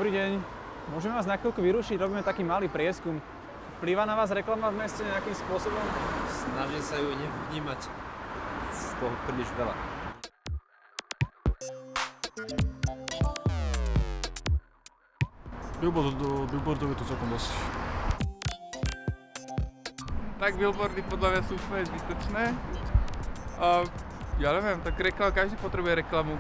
Dobrý deň. Môžeme vás na chvíľku vyrušiť? Robíme taký malý prieskum. Vplýva na vás reklama v meste nejakým spôsobom? Snažím sa ju nevnímať z toho príliš veľa. Billboardov je to celkom dosť. Tak billboardy podľa mňa sú úplne zbytočné. Ja neviem, tak každý potrebuje reklamu.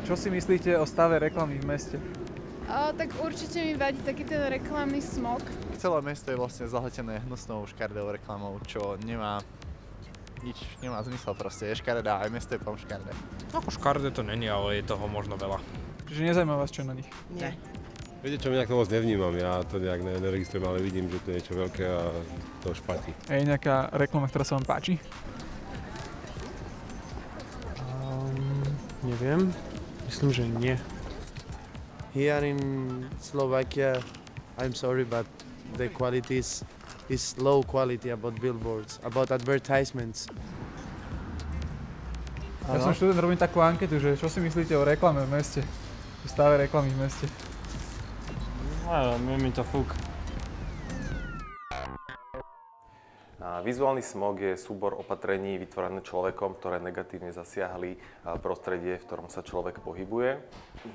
Čo si myslíte o stave reklamy v meste? Tak určite mi vadí taký ten reklamný smog. Celé mesto je vlastne zahletené hnusnou škaredou reklamou, čo nemá zmysel proste. Je škaredá, aj mesto je potom škaredé. Ako škaredé to není, ale je toho možno veľa. Čiže nezaujíma vás, čo na nich? Nie. Viete čo, nejak to moc nevnímam, ja to nejak neregistrujem, ale vidím, že to je niečo veľké a to špatí. Je nejaká reklama, ktorá sa vám páči? Neviem, myslím, že nie. Here in Slovakia, I'm sorry, but the quality is low quality about billboards, about advertisements. Ja som študent, robím takú anketu, že čo si myslíte o reklame v meste? O stave reklamy v meste? Je mi to fuk. Vizuálny smog je súbor opatrení vytvorené človekom, ktoré negatívne zasiahli prostredie, v ktorom sa človek pohybuje.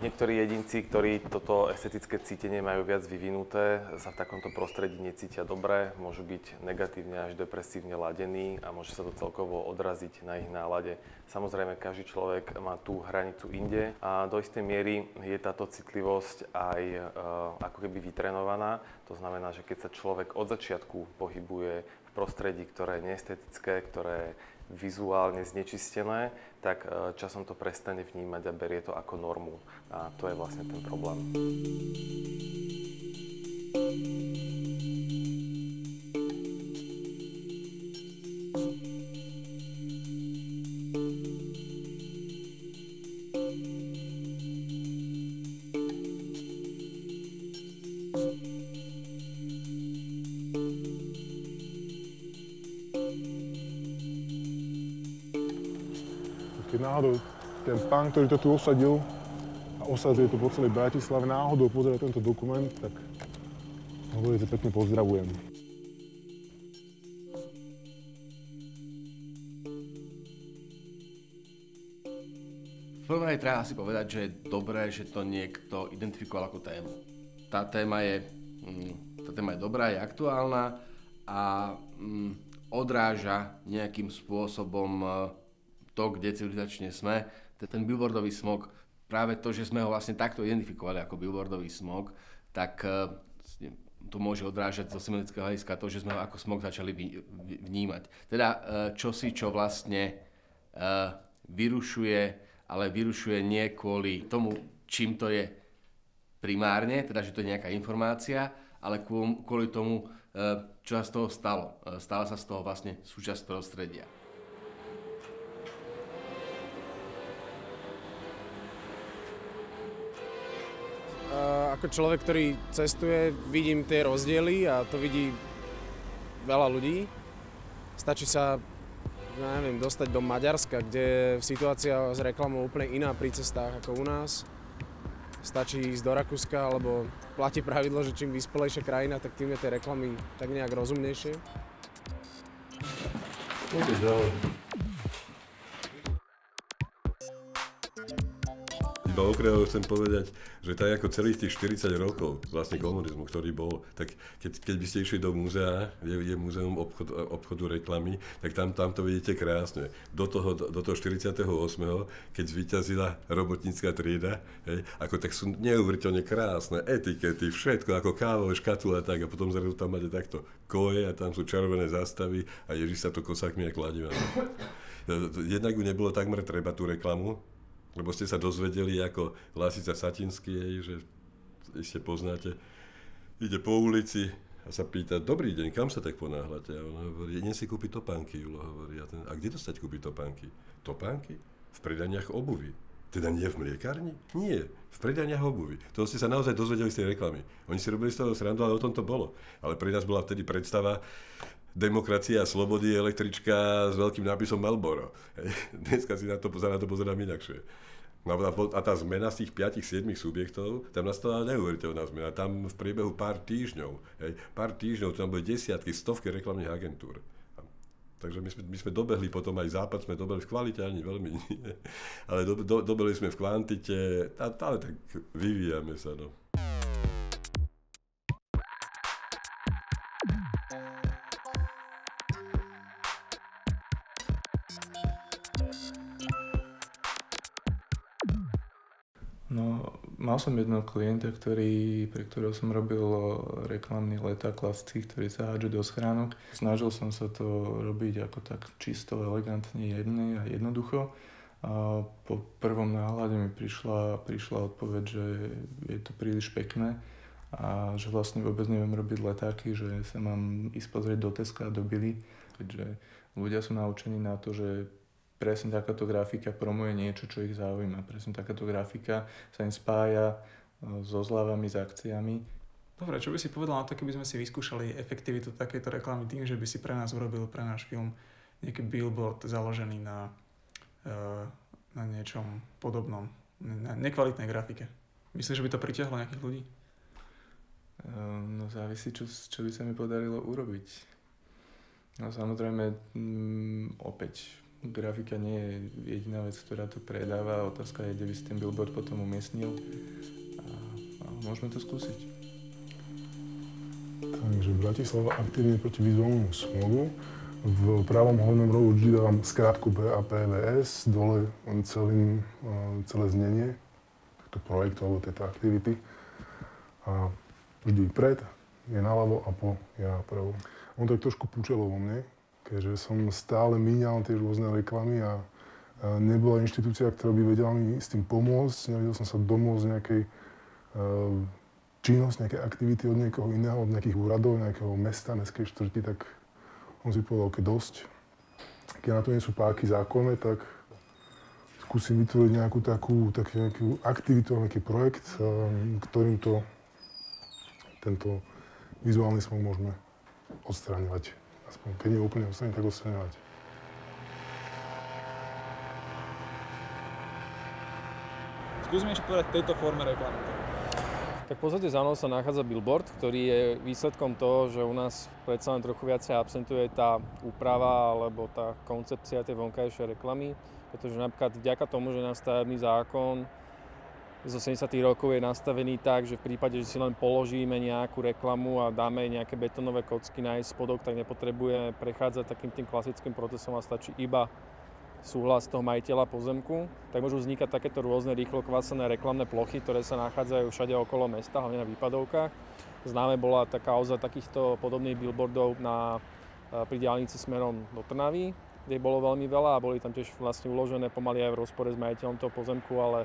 Niektorí jedinci, ktorí toto estetické cítenie majú viac vyvinuté, sa v takomto prostredí necítia dobre, môžu byť negatívne až depresívne ladení a môže sa to celkovo odraziť na ich nálade. Samozrejme, každý človek má tú hranicu inde a do istej miery je táto citlivosť aj ako keby vytrenovaná. To znamená, že keď sa človek od začiatku pohybuje v prostredí, ktoré je neestetické, ktoré je vizuálne znečistené, tak časom to prestane vnímať a berie to ako normu. A to je vlastne ten problém. Keď náhodou ten pán, ktorý to tu osadil a osadzuje to po celej Bratislave, náhodou pozerá tento dokument, tak ho veľmi pekne pozdravujem. V prvom rade treba si povedať, že je dobré, že to niekto identifikoval ako tému. Tá téma je dobrá, je aktuálna a odráža nejakým spôsobom to, kde civilizačne sme. Ten billboardový smog, práve to, že sme ho vlastne takto identifikovali ako billboardový smog, tak to môže odrážať zo semiotického hľadiska to, že sme ho ako smog začali vnímať. Teda čo vlastne vyrušuje, ale vyrušuje nie kvôli tomu, čím to je primárne, teda že to je nejaká informácia, ale kvôli tomu, čo sa z toho stalo. Stala sa z toho vlastne súčasť prostredia. Ako človek, ktorý cestuje, vidím tie rozdiely a to vidí veľa ľudí. Stačí sa, dostať do Maďarska, kde je situácia s reklamou úplne iná pri cestách ako u nás. Stačí ísť do Rakúska, alebo platí pravidlo, že čím vyspelejšia krajina, tak tým je tie reklamy tak nejak rozumnejšie. Iba okrajovo chcem povedať, že tak ako celých tých 40 rokov vlastne komunizmu, ktorý bol, tak keď by ste išli do múzea, je múzeum obchodu reklamy, tak tam to vidíte krásne. Do toho 48., keď zvíťazila robotnícka trieda, ako tak sú neuveriteľne krásne etikety, všetko ako kávové škatule a tak, a potom zrazu tam máte takto koje a tam sú červené zástavy a ježí sa to kosákmi a kladivami. Jednak ju nebolo takmer treba tú reklamu, lebo ste sa dozvedeli, ako Lásica Satinský, že iste poznáte, ide po ulici a sa pýta, dobrý deň, kam sa tak ponáhľate? A on hovorí, idem si kúpiť topánky, Julo hovorí. A kde dostať kúpiť topánky? Topánky? V predaniach obuvy. Teda nie v mliekárni? Nie, v predaniach obuvy. To ste sa naozaj dozvedeli z tej reklamy. Oni si robili z toho srandu, ale o tom to bolo. Ale pre nás bola vtedy predstava demokracia a slobody, električka s veľkým nápisom Marlboro. Dneska si na to pozerám inakšie. A tá zmena z tých 5-7 subjektov, tam nastala neuveriteľná zmena. Tam v priebehu pár týždňov, tam boli desiatky, stovky reklamných agentúr. Takže my sme dobehli potom aj západ, sme dobehli v kvalite, ani veľmi nie. Ale dobehli sme v kvantite, ale tak vyvíjame sa, no. No, mal som jedného klienta, pre ktorého som robil reklamný leták klasický, ktorý sa hádže do schránok. Snažil som sa to robiť ako tak čisto, elegantne, jemne a jednoducho. A po prvom náhľade mi prišla odpoveď, že je to príliš pekné a že vlastne vôbec neviem robiť letáky, že sa mám ísť pozrieť do Teska a do Billy. Keďže ľudia sú naučení na to, že presne takáto grafika promuje niečo, čo ich zaujíma. Presne takáto grafika sa im spája so zľavami, s akciami. Dobre, čo by si povedal na to, keby sme si vyskúšali efektivitu takejto reklamy tým, že by si pre nás urobil, pre náš film, nejaký billboard založený na niečom podobnom, na nekvalitnej grafike. Myslíš, že by to pritiahlo nejakých ľudí? No závisí, čo by sa mi podarilo urobiť. No samozrejme, opäť, grafika nie je jediná vec, ktorá to predáva. Otázka je, kde by si ten billboard potom umiestnil. A môžeme to skúsiť. Takže Bratislava aktívne proti vizuálnemu smogu. V pravom hornom rohu vždy dávam skrátku BAPVS, dole celé znenie tohto projektu alebo tejto aktivity. A vždy pred je naľavo a po je napravo. On tak trošku púčalo vo mne, keďže som stále míňal tie rôzne reklamy a nebola inštitúcia, ktorá by vedela mi s tým pomôcť. Nevedel som sa domôcť nejakej činnosť, nejaké aktivity od niekoho iného, od nejakých úradov, nejakého mesta, mestskej štvrti, tak on si povedal, OK, dosť. Keď na to nie sú páky zákonné, tak skúsim vytvoriť nejakú takú aktivitu, nejaký projekt, ktorým tento vizuálny smog môžeme odstraňovať. Aspoň keď nie úplne odstraňovať, tak odstraňovať. Skúsme ešte povedať tejto forme reklamy. Tak v podstate za mnou sa nachádza billboard, ktorý je výsledkom toho, že u nás predsa len trochu viacej absentuje tá úprava alebo tá koncepcia tej vonkajšej reklamy, pretože napríklad vďaka tomu, že náš stavebný zákon z 80. rokov je nastavený tak, že v prípade, že si len položíme nejakú reklamu a dáme nejaké betónové kocky na jej spodok, tak nepotrebujeme prechádzať takým tým klasickým procesom a stačí iba súhlas toho majiteľa pozemku, tak môžu vznikať takéto rôzne rýchlo kvasené reklamné plochy, ktoré sa nachádzajú všade okolo mesta, hlavne na výpadovkách. Známe bola tá kauza takýchto podobných billboardov pri diaľnici smerom do Trnavy, kde bolo veľmi veľa a boli tam tiež vlastne uložené pomaly aj v rozpore s majiteľom toho pozemku, ale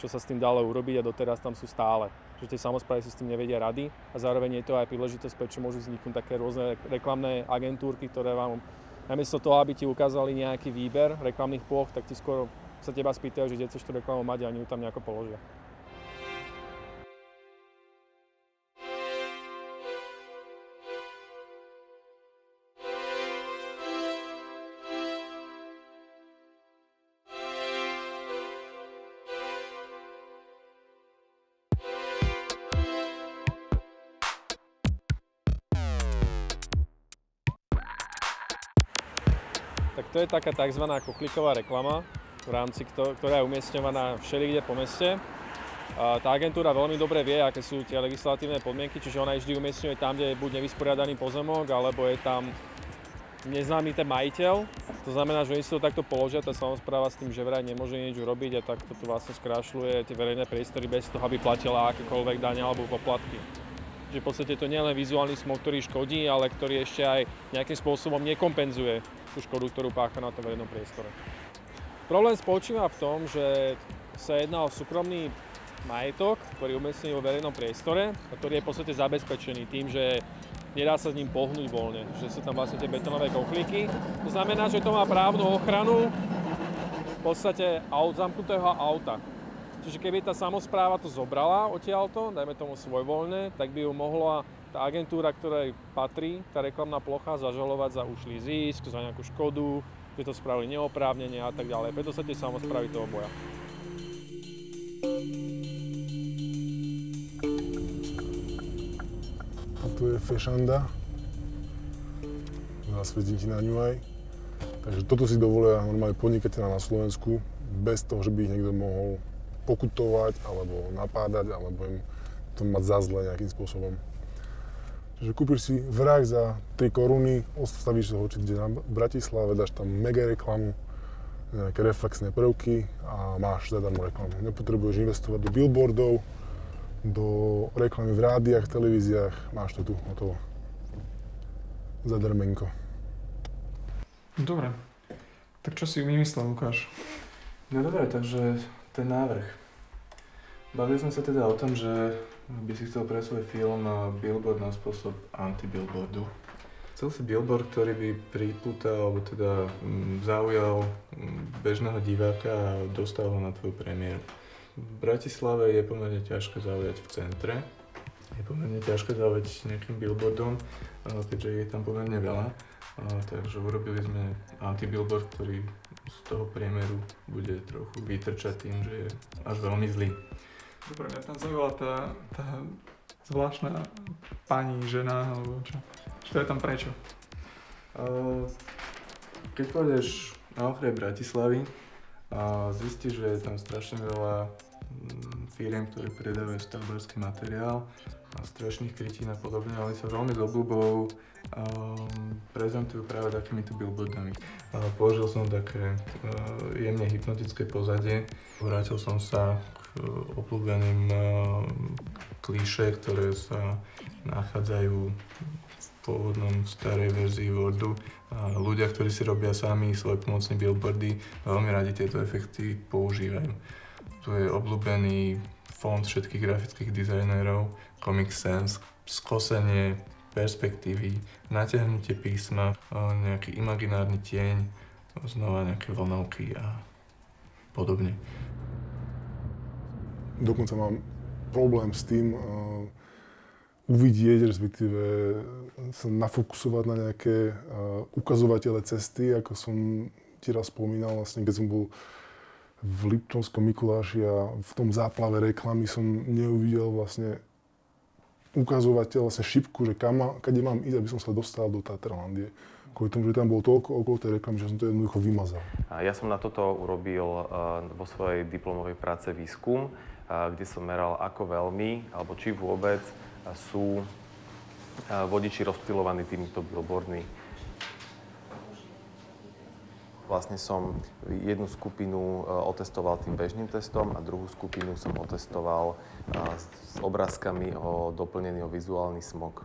čo sa s tým dalo urobiť a doteraz tam sú stále. Že tie samosprávy si s tým nevedia rady a zároveň je to aj príležitosť, prečo môžu vzniknúť také rôzne reklamné agentúrky, ktoré vám namiesto toho, aby ti ukázali nejaký výber reklamných plôch, tak ti skoro sa teba spýtajú, že kde chceš tú reklamu mať a oni ju tam nejako položia. Tak to je taká tzv. Kochliková reklama, v rámci ktorá je umiestňovaná všelikde po meste. Tá agentúra veľmi dobre vie, aké sú tie legislatívne podmienky, čiže ona vždy umiestňuje tam, kde je buď nevysporiadaný pozemok, alebo je tam neznámy ten majiteľ. To znamená, že oni si to takto položia, tá samospráva s tým, že vraj nemôže nič urobiť a takto tu vlastne skrášľuje tie verejné priestory bez toho, aby platila akékoľvek dane alebo poplatky. Čiže v podstate to nie je len vizuálny smog, ktorý škodí, ale ktorý ešte aj nejakým spôsobom nekompenzuje tú škodu, ktorú pácha na tom verejnom priestore. Problém spočíva v tom, že sa jedná o súkromný majetok, ktorý je umiestnený vo verejnom priestore a ktorý je v podstate zabezpečený tým, že nedá sa s ním pohnúť voľne, že sú tam vlastne tie betónové kochlíky. To znamená, že to má právnu ochranu v podstate zamknutého auta. Čiže keby tá samospráva to zobrala odtiaľto, dajme tomu svojvoľne, tak by ju mohla tá agentúra, ktorej patrí tá reklamná plocha, zažalovať za ušlý zisk, za nejakú škodu, že to spravili neoprávnene a tak ďalej. Preto sa tie samosprávy toho boja. A tu je fešanda. Zasvietím ti na ňu aj. Takže toto si dovolia normálne podnikateľa na Slovensku, bez toho, že by ich niekto mohol pokutovať, alebo napádať, alebo im to mať za zle nejakým spôsobom. Čiže kúpiš si vrah za 3 koruny, ostavíš ho určite v Bratislave, dáš tam mega reklamu, nejaké reflexné prvky a máš zadarmo reklamu. Nepotrebuješ investovať do billboardov, do reklamy v rádiách, televíziách, máš to tu, hotovo. Zadarmenko. Dobre. Tak čo si vymyslel, Lukáš? No dobre, takže ten návrh. Bavili sme sa teda o tom, že by si chcel pre svoj film billboard na spôsob anti-billboardu. Chcel si billboard, ktorý by pripútal, alebo teda zaujal bežného diváka a dostal ho na tvoju premiéru. V Bratislave je pomerne ťažké zaujať v centre. Je pomerne ťažké zaujať nejakým billboardom, keďže je tam pomerne veľa. Takže urobili sme anti-billboard, ktorý z toho priemeru bude trochu vytrčať tým, že je až veľmi zlý. Dobre, mňa tam zaujala tá zvláštna pani, žena, alebo čo? Čo je tam prečo? Keď pôjdeš na okraj Bratislavy a zistíš, že je tam strašne veľa firiem, ktoré predávajú stavbarský materiál a strešných krytín a podobne, ale sa veľmi s obľubou prezentujú práve takýmito billboardami. Použil som také jemne hypnotické pozadie. Vrátil som sa k obľúbeným klíše, ktoré sa nachádzajú v pôvodnom starej verzii Wordu. Ľudia, ktorí si robia sami svoje pomocné billboardy, veľmi radi tieto efekty používajú. Tu je obľúbený fond všetkých grafických dizajnérov, Comic Sans, skosenie perspektívy, natiahnutie písma, nejaký imaginárny tieň, znova nejaké vlnovky a podobne. Dokonca mám problém s tým uvidieť, respektíve sa nafokusovať na nejaké ukazovatele cesty, ako som ti raz spomínal, vlastne keď som bol v Liptovskom Mikuláši a v tom záplave reklamy som neuvidel vlastne ukazovateľ, vlastne šipku, že kade mám ísť, aby som sa dostal do Tatralandie. Kvôli tomu, že tam bolo toľko okolo tej reklamy, že som to jednoducho vymazal. Ja som na toto urobil vo svojej diplomovej práce výskum, kde som meral, ako veľmi, alebo či vôbec sú vodiči rozptylovaní týmito billboardmi. Vlastne som jednu skupinu otestoval tým bežným testom a druhú skupinu som otestoval s obrázkami o doplnený o vizuálny smog.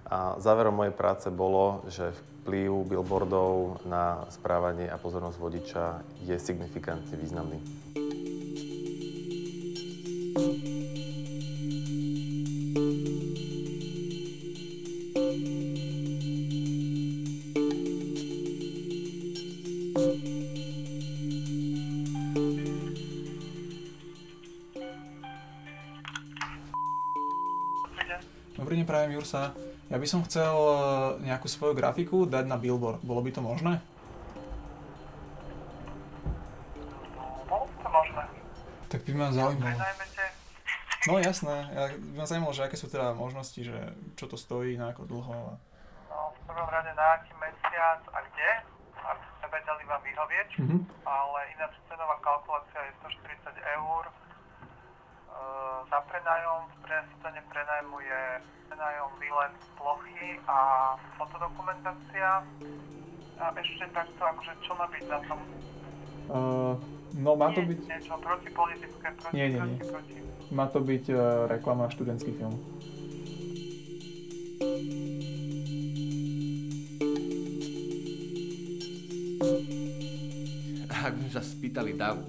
A záverom mojej práce bolo, že vplyv billboardov na správanie a pozornosť vodiča je signifikantne významný. Dobrý deň, prajem Jursa. Ja by som chcel nejakú svoju grafiku dať na billboard. Bolo by to možné? Bolo by to možné. Tak by ma zaujímalo. No jasné, by ma zaujímalo, že aké sú teda možnosti, že čo to stojí, na ako dlho. No, v prvom rade na aký mesiac a kde, aby sme vedeli vám vyhovieť, ale ináč cenová kalkulácia je 140 €. Za prenájom, v cene prenajmu je prenajom výlet plochy a fotodokumentácia. A ešte takto, akože čo má byť na tom? No má to byť... Niečo protipolitické, Nie. Má to byť reklama študentský film. Ak by sme sa spýtali Davu,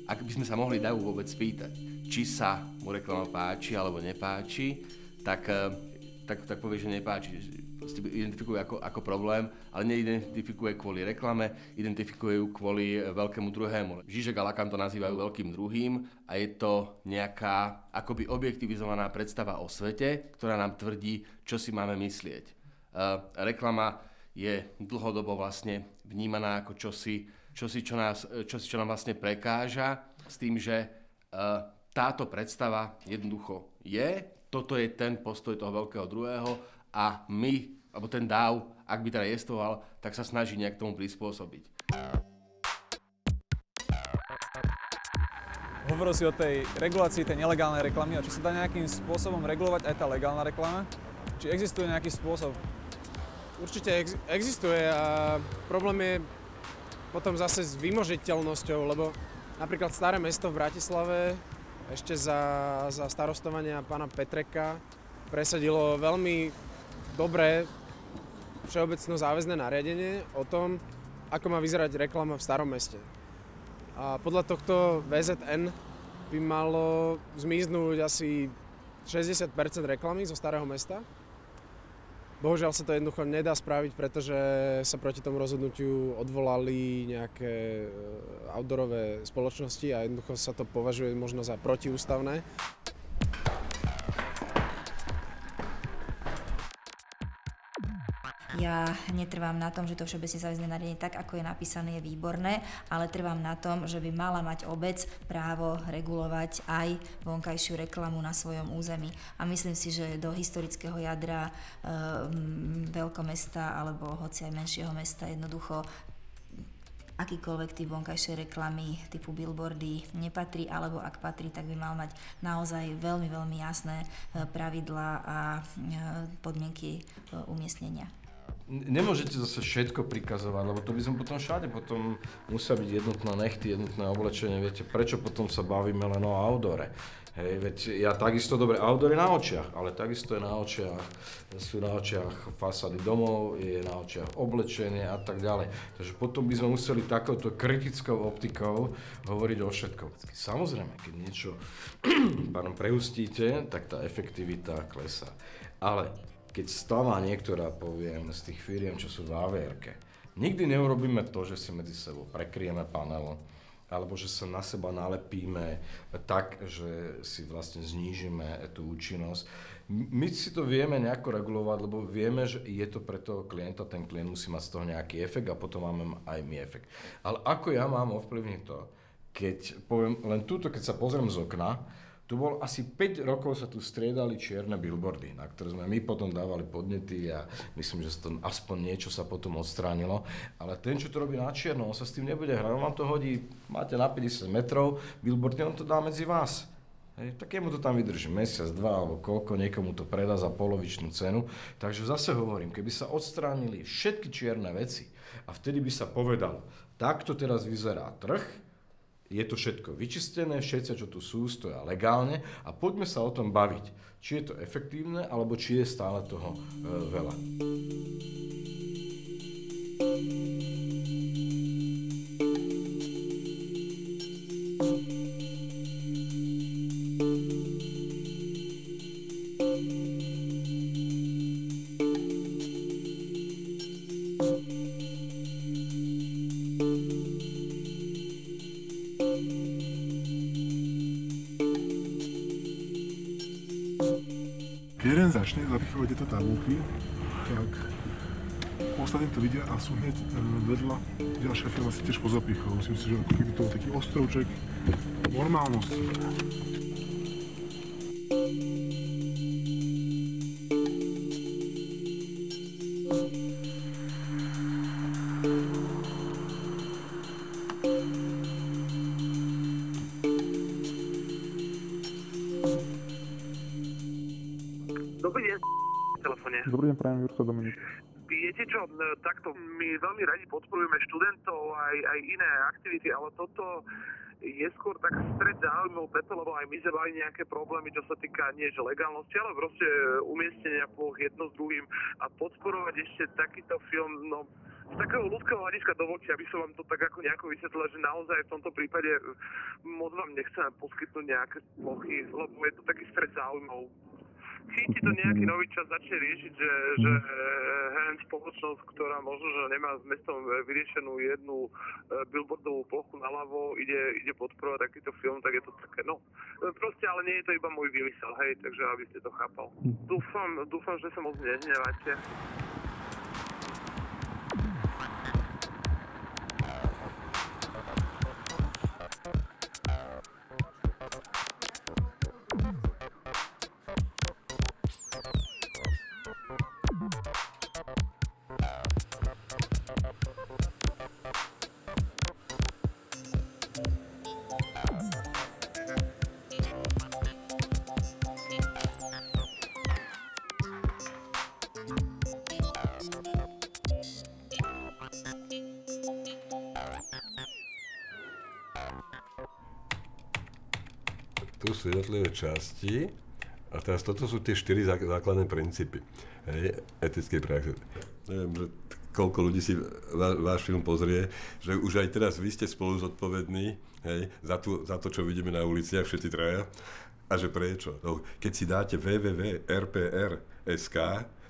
ak by sme sa mohli Davu vôbec spýtať, či sa mu reklama páči alebo nepáči, tak povie, že nepáči. Proste identifikuje ako problém, ale neidentifikuje kvôli reklame, identifikuje ju kvôli veľkému druhému. Žižek a Lacan to nazývajú veľkým druhým a je to nejaká akoby objektivizovaná predstava o svete, ktorá nám tvrdí, čo si máme myslieť. Reklama je dlhodobo vlastne vnímaná ako čosi, čo nám vlastne prekáža, s tým, že Táto predstava jednoducho je, toto je ten postoj toho veľkého druhého a my, alebo ten dáv, ak by teda jestvoval, tak sa snaží nejak tomu prispôsobiť. Hovoril si o tej regulácii tej nelegálnej reklamy a či sa dá nejakým spôsobom regulovať aj tá legálna reklama? Či existuje nejaký spôsob? Určite existuje a problém je potom zase s vymožiteľnosťou, lebo napríklad Staré mesto v Bratislave ešte za starostovania pána Petreka presadilo veľmi dobré všeobecno záväzné nariadenie o tom, ako má vyzerať reklama v Starom meste. A podľa tohto VZN by malo zmiznúť asi 60% reklamy zo Starého mesta. Bohužiaľ sa to jednoducho nedá spraviť, pretože sa proti tomu rozhodnutiu odvolali nejaké outdoorové spoločnosti a jednoducho sa to považuje možno za protiústavné. Ja netrvám na tom, že to všeobecne záväzné nariadenie tak, ako je napísané, je výborné, ale trvám na tom, že by mala mať obec právo regulovať aj vonkajšiu reklamu na svojom území. A myslím si, že do historického jadra veľkomesta alebo hoci aj menšieho mesta jednoducho akýkoľvek typ vonkajšej reklamy typu billboardy nepatrí, alebo ak patrí, tak by mal mať naozaj veľmi, veľmi jasné pravidlá a podmienky umiestnenia. Nemôžete zase všetko prikazovať, lebo to by sme potom všade, potom musia byť jednotné nechty, jednotné oblečenie, viete, prečo potom sa bavíme len o outdoore. Hej, veď ja takisto, dobre, outdoor je na očiach, ale takisto je na očiach, sú na očiach fasády domov, je na očiach oblečenie a tak ďalej. Takže potom by sme museli takouto kritickou optikou hovoriť o všetkom. Samozrejme, keď niečo prehustíte, tak tá efektivita klesá. Ale keď stáva niektorá, poviem, z tých firiem, čo sú v AVR-ke, nikdy neurobíme to, že si medzi sebou prekryjeme panel, alebo že sa na seba nalepíme tak, že si vlastne znížime tú účinnosť. My si to vieme nejako regulovať, lebo vieme, že je to pre toho klienta, ten klient musí mať z toho nejaký efekt a potom máme aj my efekt. Ale ako ja mám ovplyvniť to, keď poviem len túto, keď sa pozriem z okna, tu bol asi 5 rokov sa tu striedali čierne billboardy, na ktoré sme my potom dávali podnety a myslím, že to aspoň niečo sa potom odstránilo. Ale ten, čo to robí na čierno, on sa s tým nebude hrať, on vám to hodí, máte na 50 metrov, billboardy, on to dá medzi vás. Hej, tak jemu to tam vydrží mesiac, dva alebo koľko, niekomu to predá za polovičnú cenu. Takže zase hovorím, keby sa odstránili všetky čierne veci a vtedy by sa povedalo, takto teraz vyzerá trh, je to všetko vyčistené, všetci, čo tu sú, stoja legálne a poďme sa o tom baviť, či je to efektívne, alebo či je stále toho veľa. Jeden začne zapichovať tieto tabulky, tak ostatní to vidia a sú hneď vedľa ďalšia firma si tiež pozapichol. Myslím si, že ako keby to bol taký ostrovček normálnosti. Dobrý deň, telefóne. Dobrý deň, prajem Jurko Dominik. Viete čo, takto my veľmi radi podporujeme študentov aj iné aktivity, ale toto je skôr tak stred záujmov preto, lebo aj my sme mali nejaké problémy, čo sa týka nie že legálnosti, ale proste umiestnenia ploch jedno s druhým a podporovať ešte takýto film, no z takého ľudského hľadiska dovolte, aby som vám to tak ako nejako vysvetlila, že naozaj v tomto prípade moc vám nechceme poskytnúť nejaké plochy, lebo je to taký stred záujmov. Cíti to nejaký nový čas začne riešiť, že spoločnosť, ktorá možno, že nemá s mestom vyriešenú jednu billboardovú plochu naľavo, ide podporovať takýto film, tak je to také, no, proste, ale nie je to iba môj vymysel, hej, takže aby ste to chápal. Dúfam, že sa moc nehneváte. tu sú jednotlivé časti a teraz toto sú tie 4 základné princípy etickej praxe. Neviem, že koľko ľudí si váš film pozrie, že už aj teraz vy ste spolu zodpovední za to, čo vidíme na uliciach, všetci traja. A že prečo? No, keď si dáte www.rpr.sk,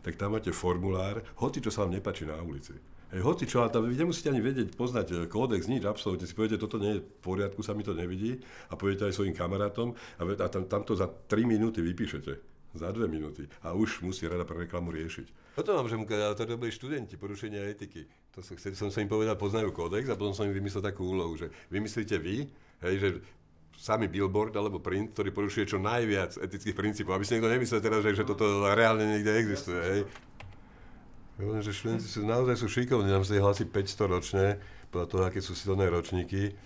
tak tam máte formulár, hoci čo sa vám nepáči na ulici. Hoci čo, ale tam vy nemusíte ani vedieť, poznať kódex, nič, absolútne. Si poviete, toto nie je v poriadku, sa mi to nevidí a poviete aj svojim kamarátom a tam to za 3 minúty vypíšete. Za 2 minúty. A už musí Rada pre reklamu riešiť. Toto vám že ale to boli študenti, porušenia etiky. To som im povedal, poznajú kódex a potom som im vymyslel takú úlohu, že vymyslíte vy, že samý billboard alebo print, ktorý porušuje čo najviac etických princípov. Aby si niekto nemyslel teraz, že toto reálne niekde existuje. Hej. Že študenti naozaj sú šikovní, nám sa ich hlasí 500 ročne, podľa toho, aké sú silné ročníky.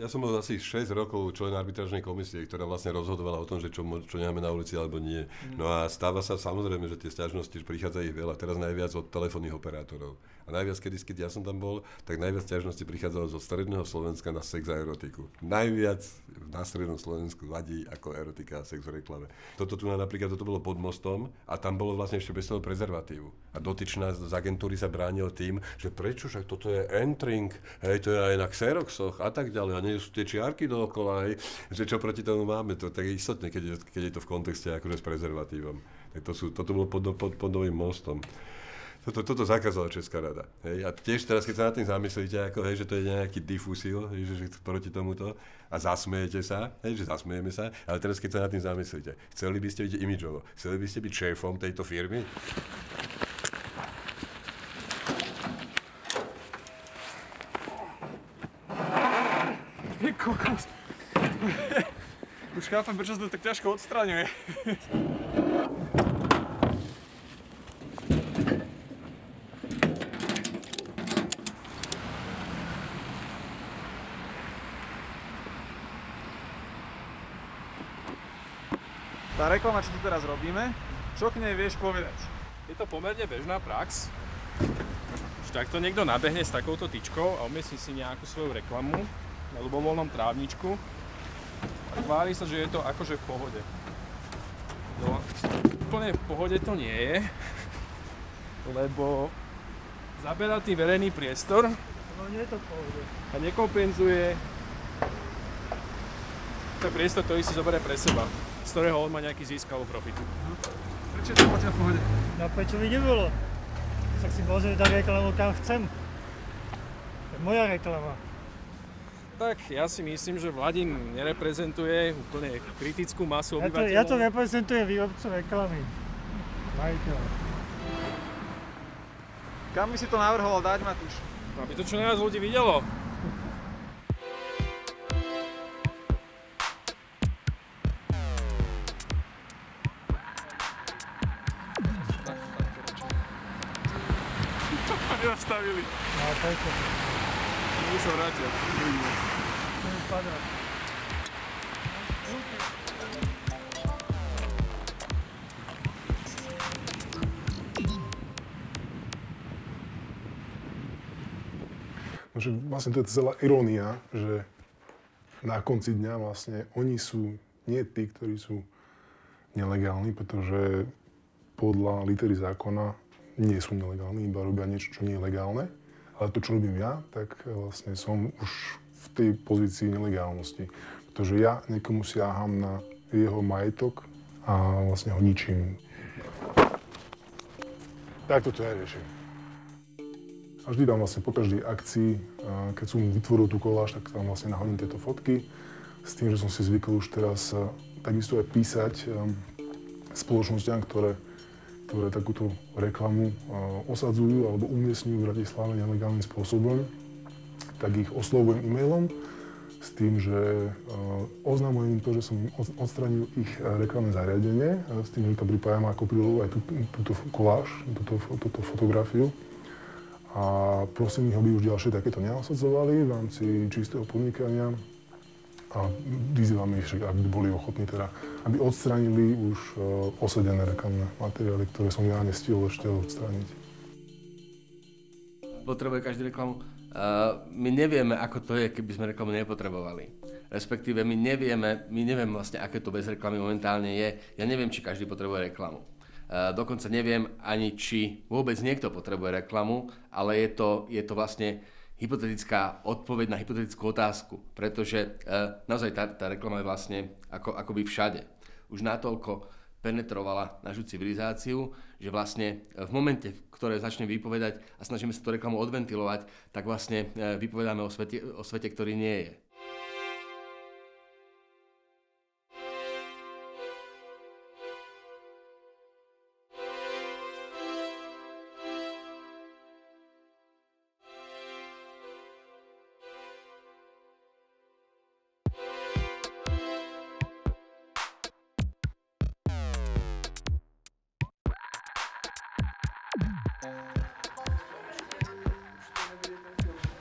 Ja som bol asi 6 rokov člen arbitrážnej komisie, ktorá vlastne rozhodovala o tom, že čo nemáme na ulici alebo nie. No a stáva sa samozrejme, že tie sťažnosti prichádza ich veľa. Teraz najviac od telefónnych operátorov. A najviac, keď ja som tam bol, tak najviac sťažností prichádzalo zo stredného Slovenska na sex a erotiku. Najviac na strednom Slovensku vadí ako erotika a sex v reklame. Toto bolo pod mostom a tam bolo vlastne ešte bez toho prezervatívu. A dotyčná z agentúry sa bránil tým, že prečo, však toto je entering, to je aj na Xeroxoch a tak ďalej. A nie sú tie čiarky dookola, že čo proti tomu máme. To tak je istotné, keď je to v kontexte akože s prezervatívom. Tak toto bolo pod novým mostom. Toto zakázala Česká rada. A tiež teraz, keď sa nad tým zamyslíte, že to je nejaký difúsil, že proti tomuto a zasmejete sa, že zasmejeme sa, ale teraz, keď sa nad tým zamyslíte, chceli by ste byť imidžovo, chceli by ste byť šéfom tejto firmy? Kokos. Už chápem, prečo sa to tak ťažko odstraňuje. Tá reklama, čo tu teraz robíme, čo k nej vieš povedať? Je to pomerne bežná prax. Už takto niekto nabehne s takouto tyčkou a umiestni si nejakú svoju reklamu na ľubovoľnom trávničku a tvári sa, že je to akože v pohode. No, úplne v pohode to nie je, lebo zaberá tým verejný priestor a nekompenzuje ten priestor, ktorý si zoberie pre seba, z ktorého on má nejaký zisk alebo profitu. Prečo je to v pohode? No prečo by nebolo? Však si môžem dať reklamu kam chcem. To je moja reklama. Tak ja si myslím, že Vladin nereprezentuje úplne kritickú masu obyvateľov. Ja to reprezentujem výrobcu reklamy. Majiteľ. Kam by si to navrhoval dať, Matúš? Aby to čo najviac ľudí videlo. Nezastavili. No, pojďte. Môžu sa vrátiť. To mi padá. No, že vlastne to je celá irónia, že na konci dňa vlastne oni sú nie tí, ktorí sú nelegálni, pretože podľa litery zákona nie sú nelegálni, iba robia niečo, čo nie je legálne. Ale to, čo robím ja, tak vlastne som už v tej pozícii nelegálnosti. Pretože ja niekomu siaham na jeho majetok a vlastne ho ničím. Tak toto ja riešim. A vždy tam vlastne po každej akcii, keď som vytvoril tú koláž, tak tam vlastne nahodím tieto fotky. S tým, že som si zvykol už teraz takisto aj písať spoločnostiam, ktoré takúto reklamu osadzujú alebo umiestňujú v Bratislave nelegálnym spôsobom, tak ich oslovujem e-mailom s tým, že oznamujem im to, že som im odstranil ich reklamné zariadenie, s tým, že to pripájam ako prílohu aj túto koláž, túto fotografiu. A prosím ich, aby už ďalšie takéto neosadzovali v rámci čistého podnikania. A vyzývam ich, ak by boli ochotní teda, aby odstránili už osedené reklamné materiály, ktoré som ja nestihol ešte odstrániť. Potrebuje každý reklamu. My nevieme, ako to je, keby sme reklamu nepotrebovali. Respektíve my nevieme vlastne, aké to bez reklamy momentálne je. Ja neviem, či každý potrebuje reklamu. Dokonca neviem ani, či vôbec niekto potrebuje reklamu, ale je to vlastne hypotetická odpoveď na hypotetickú otázku, pretože naozaj tá reklama je vlastne akoby všade. Už natoľko penetrovala našu civilizáciu, že vlastne v momente, v ktorej začne vypovedať a snažíme sa tú reklamu odventilovať, tak vlastne vypovedáme o svete, ktorý nie je.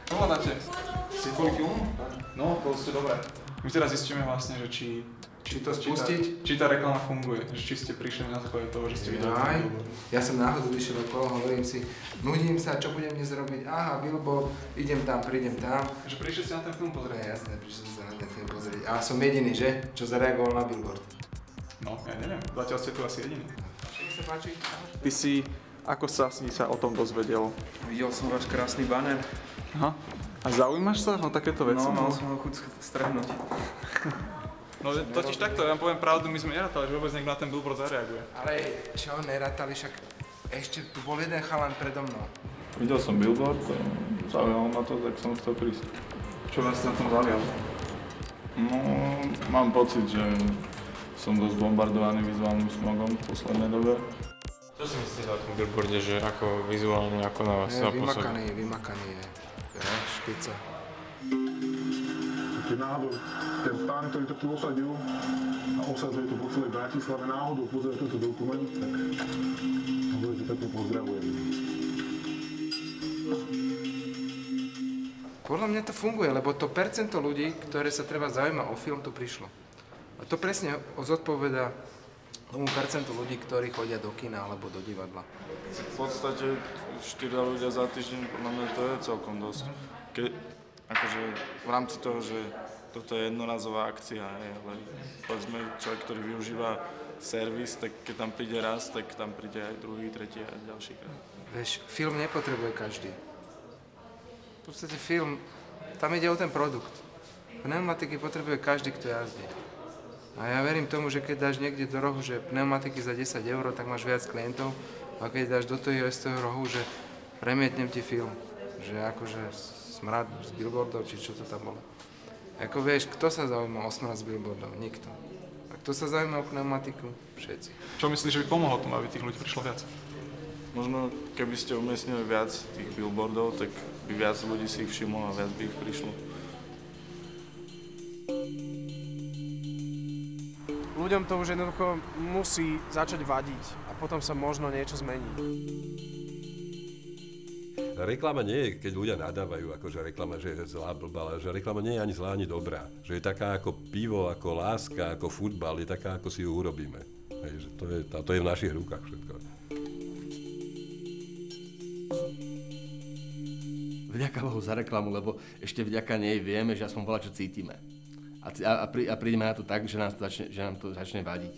Čo hľadáte? Ste kvôli filmu? No, to ste dobré. My teraz zistíme vlastne, že či to spustiť? Či tá reklama funguje, že či ste prišli na základe toho, že ste videli ten billboard. Ja som náhodou vyšiel okolo, hovorím si, nudím sa, čo budem dnes robiť? Aha, billboard, idem tam, prídem tam. Že prišli ste na ten film pozrieť? Ja, jasné, prišiel som sa na ten film pozrieť. A som jediný, že? Čo zareagoval na billboard. No, ja neviem, zatiaľ ste tu asi jediný. Nech sa páči. Ty si, ako si sa o tom dozvedel? Videl som váš krásny banner. Aha. A zaujímaš sa o takéto veci? No, mal som ho chuť strhnúť. No totiž takto, ja vám poviem pravdu, my sme nerátali, že vôbec niekto na ten billboard zareaguje. Ale čo nerátali, však ešte tu bol jeden chalan predo mnou. Videl som billboard, zaujalo ma to, tak som chcel prísť. Čo vás na tom zaujalo? No, mám pocit, že som dosť bombardovaný vizuálnym smogom v poslednej dobe. Čo si myslíte o tom billboarde, že ako vizuálne, ako na vás zapôsobí? Vymakaný je. Špica. Keď náhodou ten pán, ktorý to tu osadil a osadzuje to po celej Bratislave, náhodou pozrie tento dokument, tak hovorí, že takto pozdravujem. Podľa mňa to funguje, lebo to percento ľudí, ktoré sa treba zaujímať o film, tu prišlo. A to presne zodpovedá tomu percentu ľudí, ktorí chodia do kina alebo do divadla. V podstate 4 ľudia za týždeň, podľa mňa to je celkom dosť. Akože v rámci toho, že toto je jednorazová akcia, ale povedzme človek, ktorý využíva servis, tak keď tam príde raz, tak tam príde aj druhý, tretí a ďalší krát. Vieš, film nepotrebuje každý. V podstate film, tam ide o ten produkt. Pneumatiky potrebuje každý, kto jazdí. A ja verím tomu, že keď dáš niekde do rohu, že pneumatiky za 10 €, tak máš viac klientov. A keď dáš do toho istého rohu, že premietnem ti film. Že akože smrad z billboardov, či čo to tam bolo. Ako vieš, kto sa zaujíma o smrad z billboardov? Nikto. A kto sa zaujíma o pneumatiku? Všetci. Čo myslíš, že by pomohlo tomu, aby tých ľudí prišlo viac? Možno keby ste umiestnili viac tých billboardov, tak by viac ľudí si ich všimlo a viac by ich prišlo. Ľuďom to už jednoducho musí začať vadiť a potom sa možno niečo zmení. Reklama nie je, keď ľudia nadávajú, akože reklama, že je zlá, blbá, ale že reklama nie je ani zlá, ani dobrá. Že je taká ako pivo, ako láska, ako futbal, je taká, ako si ju urobíme. Hej, že to je v našich rukách všetko. Vďaka Bohu za reklamu, lebo ešte vďaka nej vieme, že aspoň voľa čo cítime. A prídeme na to tak, že nám to začne vadiť.